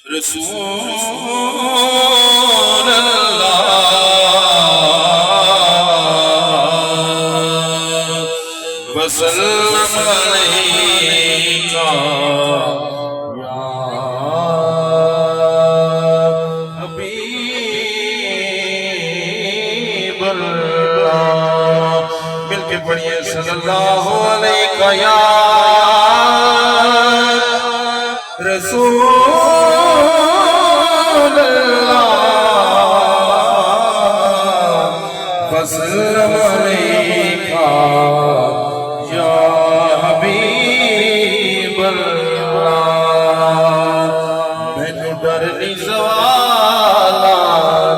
रसूल अल्लाह वसल्लम अलैका या हबीब अल्लाह। मिलके पढ़िए सल्लल्लाहु अलैका या रसूल अल्लाह वसल्लम अलैका या हबीब अल्लाह। मैनू डर नहीं ज़वाला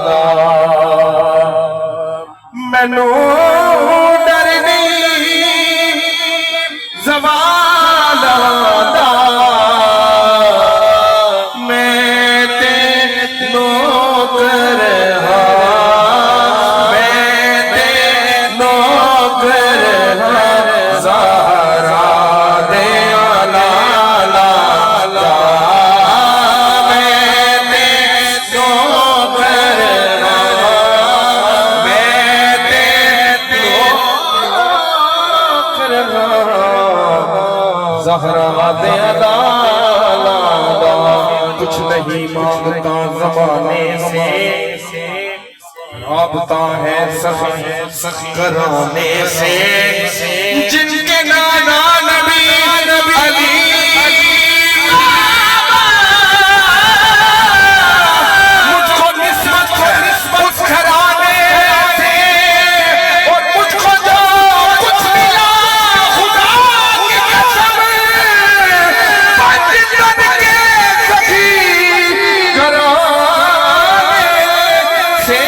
दा, मैनू डर नहीं ज़वाला दा, कुछ नहीं मांगता ज़माने से, राबता है सखी घराने से। जिनके नाना नबी अली मुझको निस्बत उस घराने से, और मुझको जो कुछ मिला खुदा की कसम पंजतन के सखी घराने से।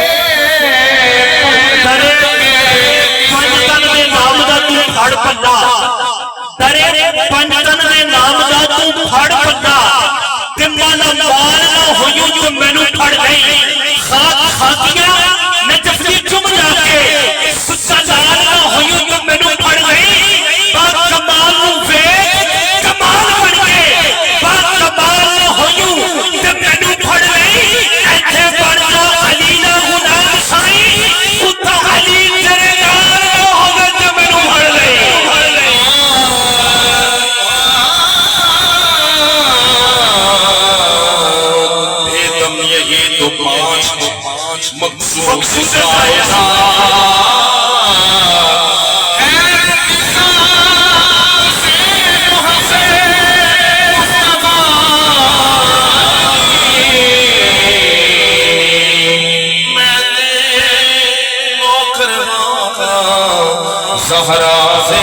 पंजतन के नाम दा तू फड़ पन्ना, तेरे पंजतन के नाम दा तू फड़ पन्ना, ते मन माल ना होयो जो मैनू फड़ गई। खाक खाकिया मैं जफरी चुम जाके सुच्चा लाल ना होयो जो मैनू फड़ गई। बात कमाल नू वेख कमाल बन के, बात कमाल ना होयो ते मैनू फड़ गई। ऐथे बन जा अली ना गुलाम साईं, उता अली तेरे नाल ना होवे ते मैनू फड़ गई। बेदम यही तो पांच मकसूद कायदा ज़हरा से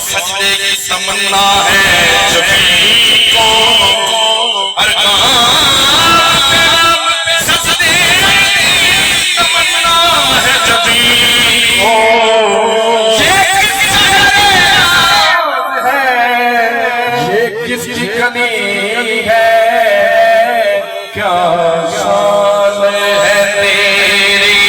सजदे की तमन्ना है जबी को, हर काम पे सजदे की तमन्ना है जबी को। ये किसकी कनी है, क्या शान है तेरी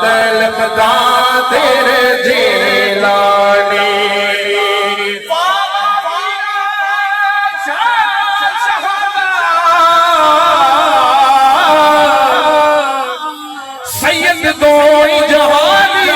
अब्दुल कादिर जिलानी सैयद दोई जहानी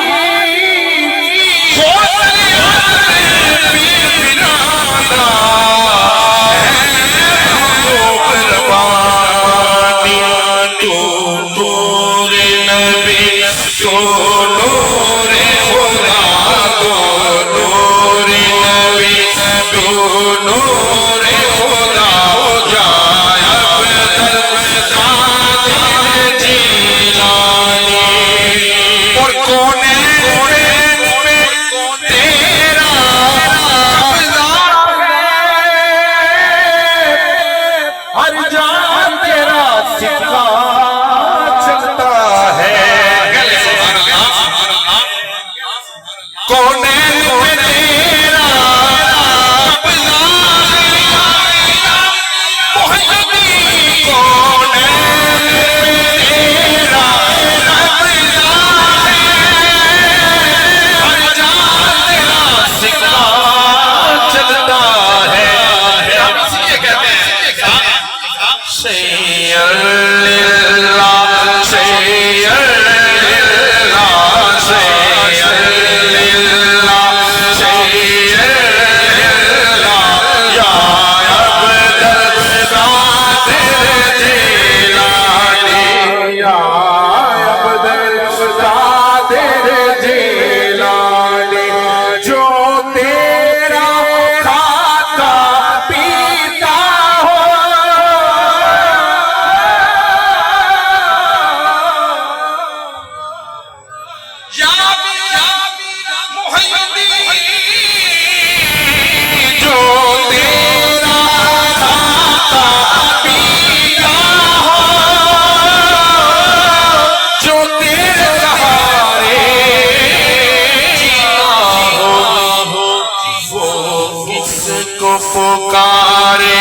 पुकारे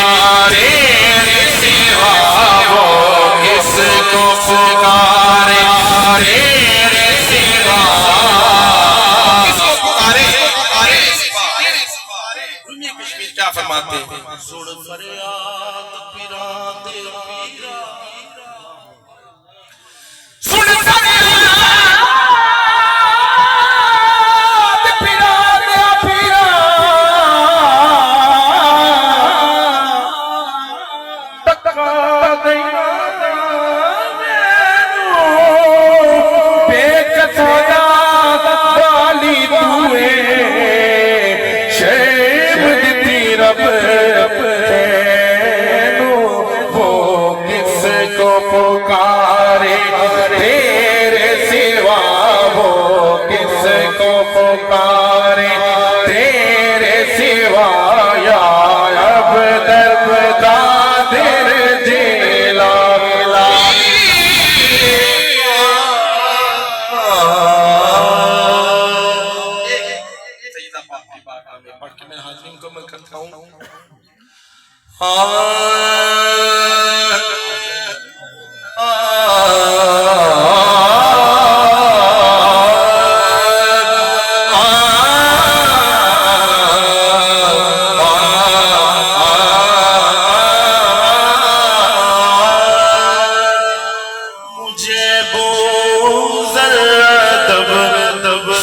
तेरे सिवा वो किसको पुकारे तेरे सिवा किसको पुकारे कश्मीर क्या फरमाते हैं सुन फरियाद पीरा दे पीरा सुन पुकारे तेरे सिवा वो किसको पुकारे तेरे सिवा या अब्दुल कादिर जिलानी पढ़ के मैं हाजिरी मुकम्मल करता हूँ।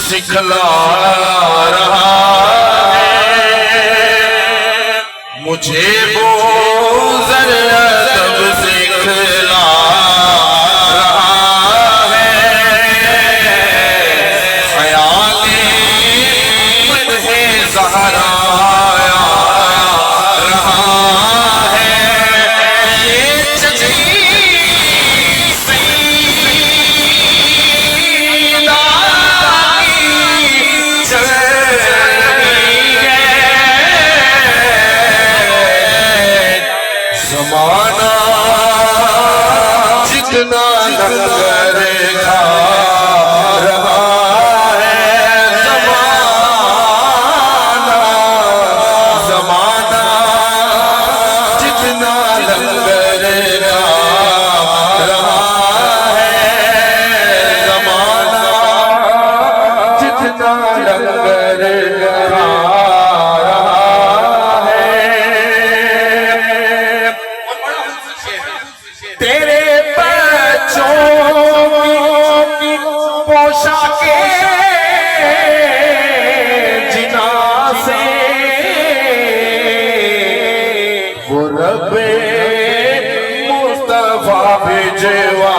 सिखला रहा है मुझे वो तब सिखला रहा है ख्याले मदहे ज़हरा रहा है ये ज़माना पोशाके जिना से वो रब्बे मुस्तफा भिजवा